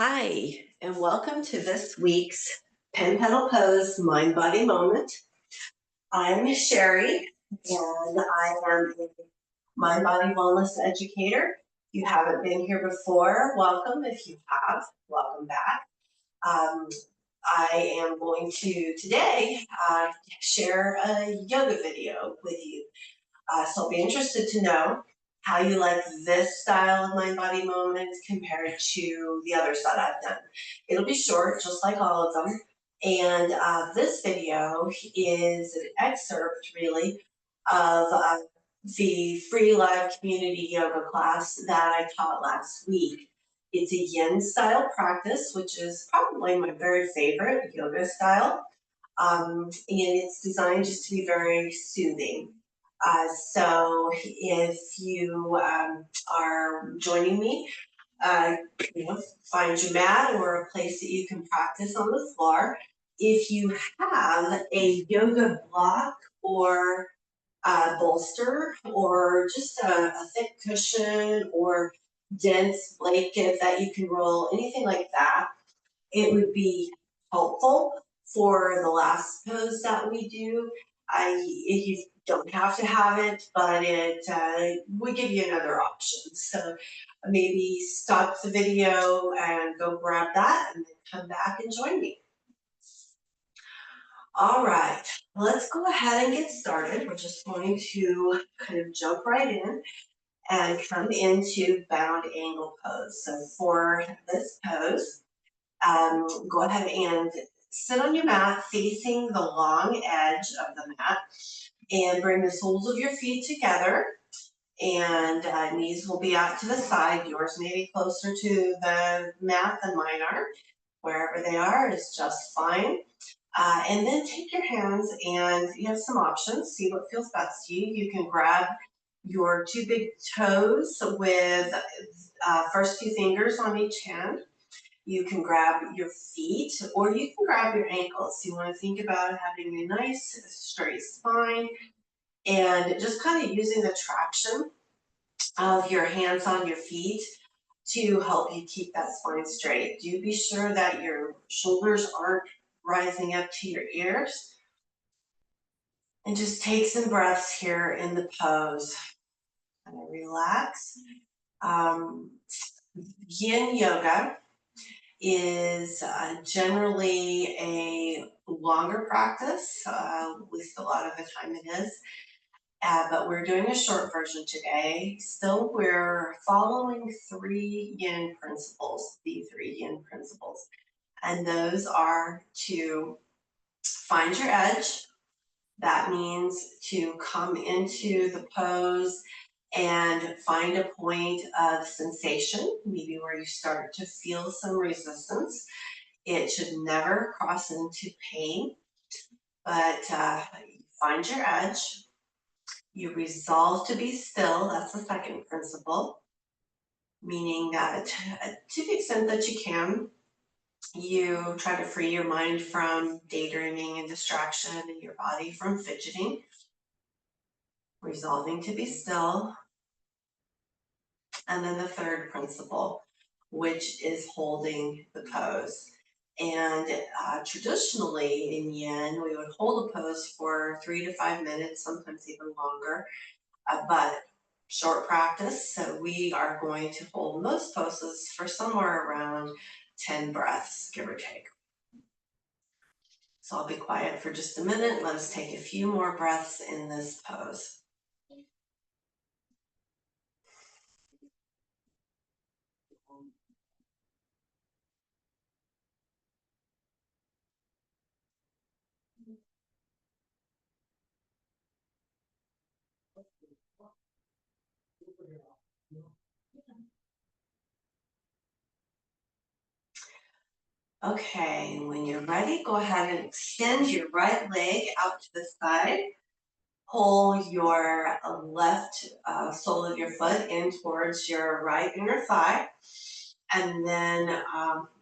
Hi, and welcome to this week's PenPedalPose Mind Body Moment. I'm Sheri, and I am a mind body wellness educator. If you haven't been here before, welcome. If you have, welcome back. I am going to today share a yoga video with you. So I'll be interested to know how you like this style of mind body moments compared to the others that I've done. It'll be short, just like all of them. And this video is an excerpt, really, of the free live community yoga class that I taught last week. It's a yin style practice, which is probably my very favorite yoga style. And it's designed just to be very soothing. So if you are joining me, uh, find your mat or a place that you can practice on the floor. If you have a yoga block or a bolster or just a thick cushion or dense blanket that you can roll, anything like that, it would be helpful for the last pose that we do. You don't have to have it, but it would give you another option. So maybe stop the video and go grab that and then come back and join me. All right, let's go ahead and get started. We're just going to kind of jump right in and come into bound angle pose. So for this pose, go ahead and sit on your mat facing the long edge of the mat and bring the soles of your feet together, and knees will be out to the side. Yours may be closer to the mat than mine are. Wherever they are is just fine. And then take your hands and you have some options. See what feels best to you. You can grab your two big toes with first two fingers on each hand. You can grab your feet or you can grab your ankles. You want to think about having a nice straight spine and just kind of using the traction of your hands on your feet to help you keep that spine straight. Do be sure that your shoulders aren't rising up to your ears. And just take some breaths here in the pose. Kind of relax. Yin yoga is generally a longer practice, at least a lot of the time it is, but we're doing a short version today. Still, we're following three yin principles, the three yin principles, and those are to find your edge. That means to come into the pose and find a point of sensation, maybe where you start to feel some resistance. It should never cross into pain, but find your edge. You resolve to be still. That's the second principle, meaning that to the extent that you can, you try to free your mind from daydreaming and distraction and your body from fidgeting. Resolving to be still. And then the third principle, which is holding the pose. And traditionally in yin, we would hold a pose for 3 to 5 minutes, sometimes even longer, but short practice. So we are going to hold most poses for somewhere around 10 breaths, give or take. So I'll be quiet for just a minute. Let us take a few more breaths in this pose. Okay, when you're ready, go ahead and extend your right leg out to the side. Pull your left sole of your foot in towards your right inner thigh. And then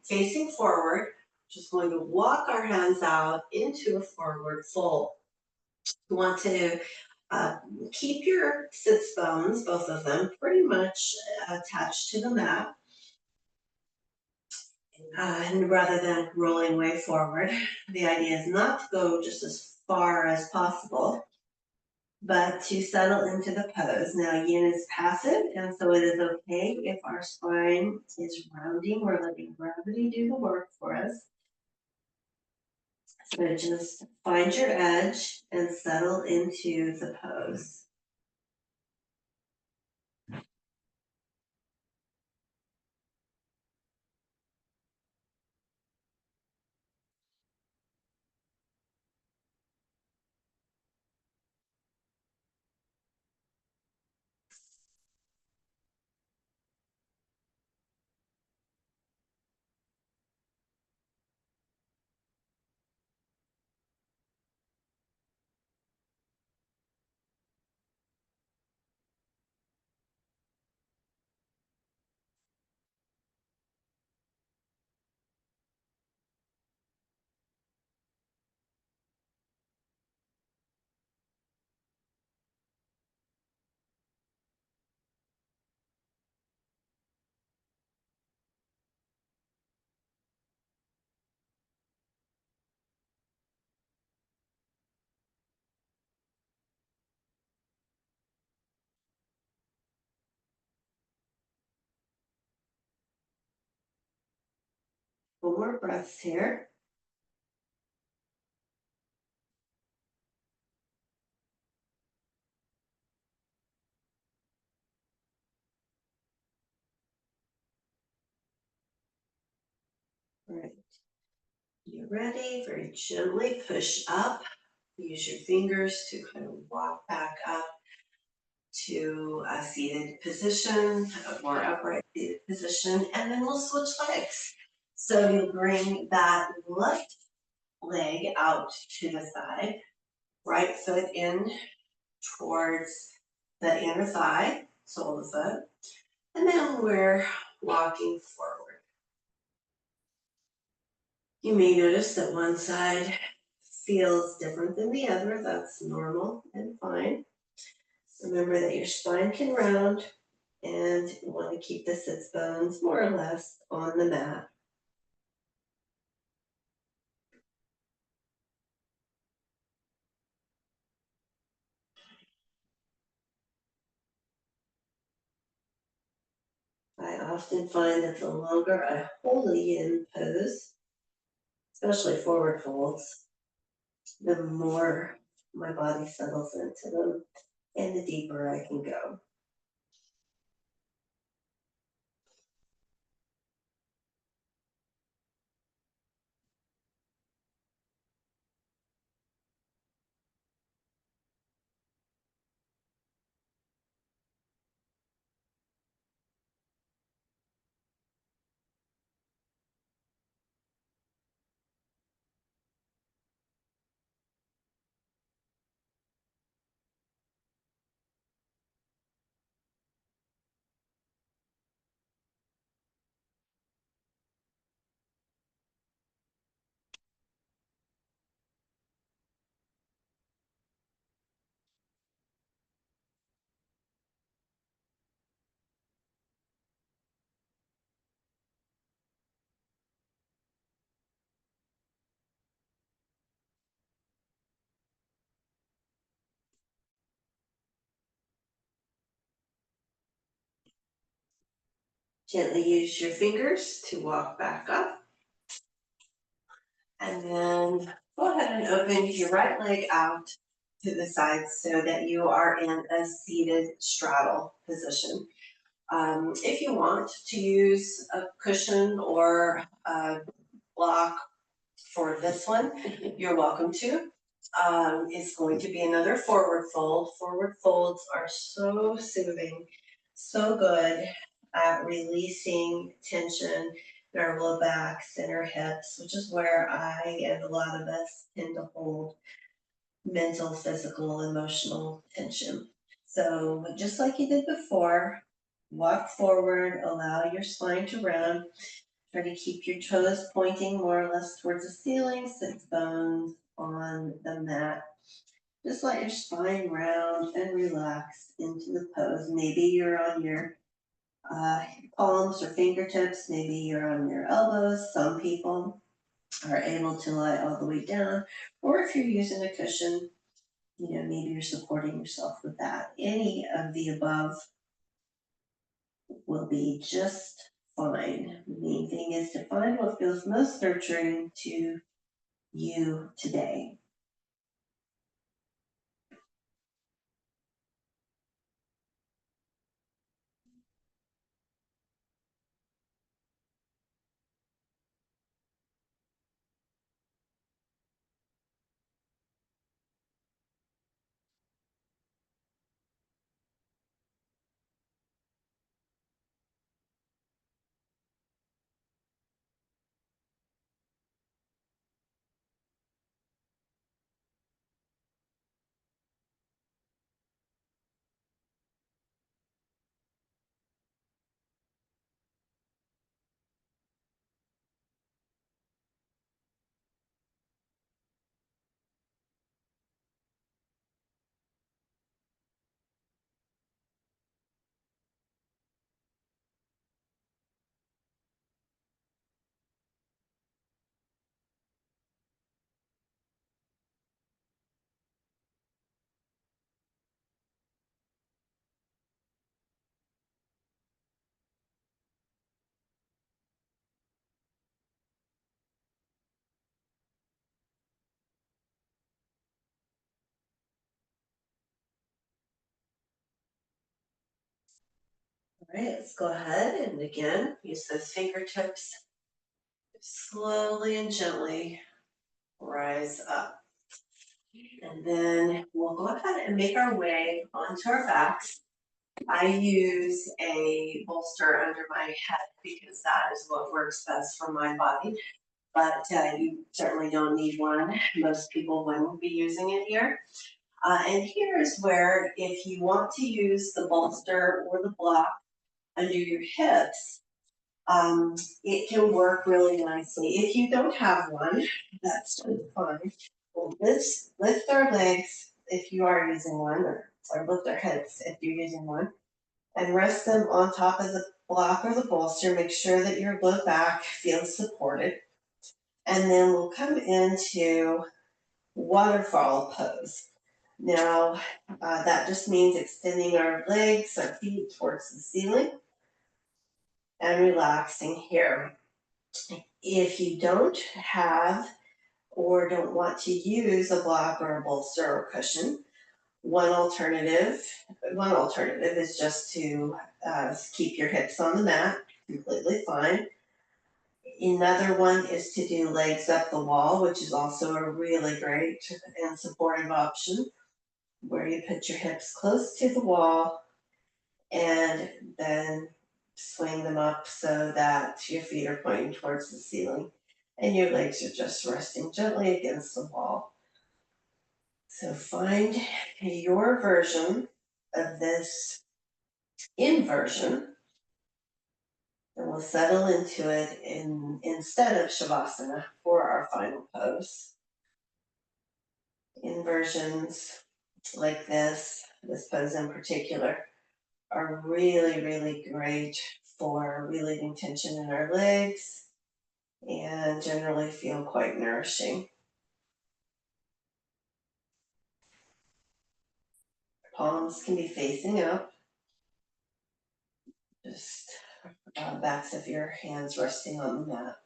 facing forward, just going to walk our hands out into a forward fold. You want to keep your sits bones, both of them, pretty much attached to the mat. And rather than rolling way forward, the idea is not to go just as far as possible, but to settle into the pose. Now, yin is passive, and so it is okay if our spine is rounding. We're letting gravity do the work for us. So just find your edge and settle into the pose. Four more breaths here. All right. You're ready. Very gently push up. Use your fingers to kind of walk back up to a seated position, a more upright seated position, and then we'll switch legs. So you'll bring that left leg out to the side, right foot in towards the inner thigh, sole of the foot, and then we're walking forward. You may notice that one side feels different than the other. That's normal and fine. Remember that your spine can round and you want to keep the sits bones more or less on the mat. I often find that the longer I hold the yin pose, especially forward folds, the more my body settles into them and the deeper I can go. Gently use your fingers to walk back up. And then go ahead and open your right leg out to the side so that you are in a seated straddle position. If you want to use a cushion or a block for this one, you're welcome to. It's going to be another forward fold. Forward folds are so soothing, so good at releasing tension in our low back, center hips, which is where I and a lot of us tend to hold mental, physical, emotional tension. So just like you did before, walk forward, allow your spine to round. Try to keep your toes pointing more or less towards the ceiling, sits bones on the mat. Just let your spine round and relax into the pose. Maybe you're on your Uh, Palms or fingertips, maybe you're on your elbows. Some people are able to lie all the way down, or if you're using a cushion, maybe you're supporting yourself with that. Any of the above will be just fine. The main thing is to find what feels most nurturing to you today. All right, let's go ahead and again use those fingertips. Slowly and gently rise up. And then we'll go ahead and make our way onto our backs. I use a bolster under my head because that is what works best for my body. But you certainly don't need one. Most people wouldn't be using it here. And here's where, if you want to use the bolster or the block under your hips, it can work really nicely. If you don't have one, that's fine. We'll lift our legs if you are using one, or lift our hips if you're using one, and rest them on top of the block or the bolster. Make sure that your low back feels supported. And then we'll come into waterfall pose. Now, that just means extending our legs, our feet towards the ceiling, and relaxing here. If you don't have or don't want to use a block or a bolster or cushion, one alternative is just to keep your hips on the mat, completely fine. Another one is to do legs up the wall, which is also a really great and supportive option, where you put your hips close to the wall and then swing them up so that your feet are pointing towards the ceiling and your legs are just resting gently against the wall. So find your version of this inversion, and we'll settle into it instead of Shavasana for our final pose. Inversions like this pose in particular, are really, really great for relieving tension in our legs and generally feel quite nourishing. Palms can be facing up, just backs of your hands resting on the mat.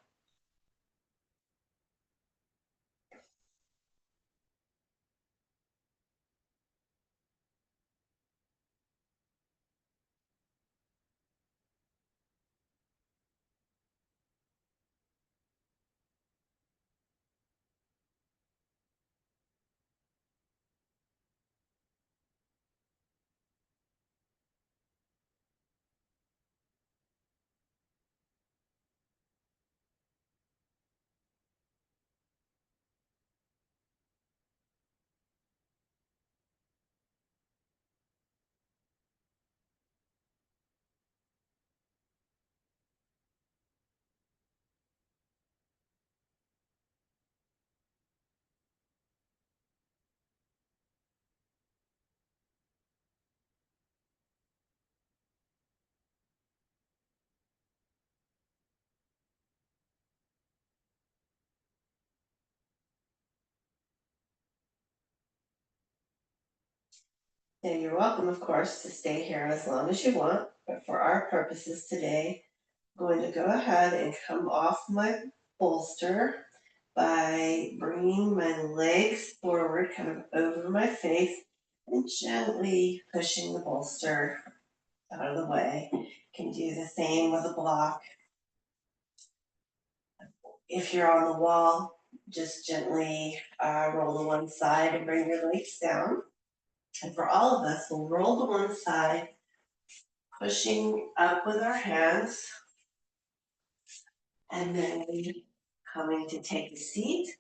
Now you're welcome, of course, to stay here as long as you want, but for our purposes today, I'm going to go ahead and come off my bolster by bringing my legs forward, kind of over my face, and gently pushing the bolster out of the way. You can do the same with a block. If you're on the wall, just gently roll to one side and bring your legs down. And for all of us, we'll roll to one side, pushing up with our hands, and then coming to take a seat.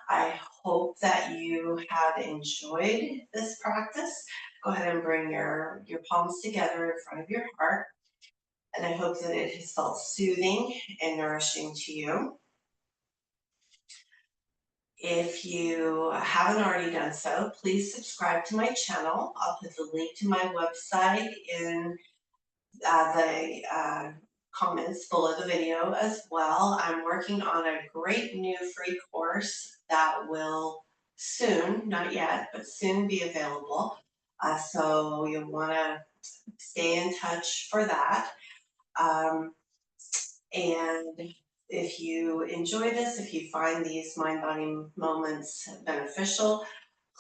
I hope that you have enjoyed this practice. Go ahead and bring your palms together in front of your heart. And I hope that it has felt soothing and nourishing to you. If you haven't already done so, please subscribe to my channel. I'll put the link to my website in the comments below the video as well. I'm working on a great new free course that will soon, not yet, but soon be available. So you'll want to stay in touch for that. And if you enjoy this, if you find these mind-body moments beneficial,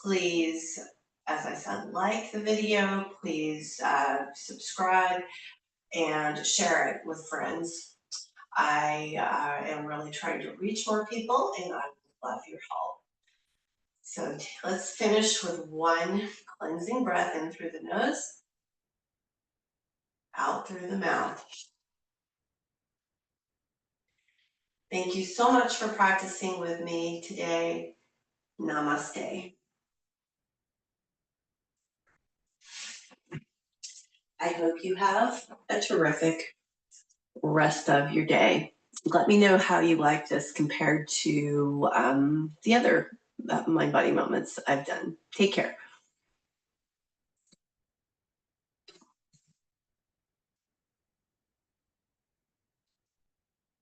please, as I said, like the video, please subscribe and share it with friends. I am really trying to reach more people and I would love your help. So let's finish with one cleansing breath in through the nose, out through the mouth. Thank you so much for practicing with me today. Namaste. I hope you have a terrific rest of your day. Let me know how you like this compared to the other mind body moments I've done. Take care.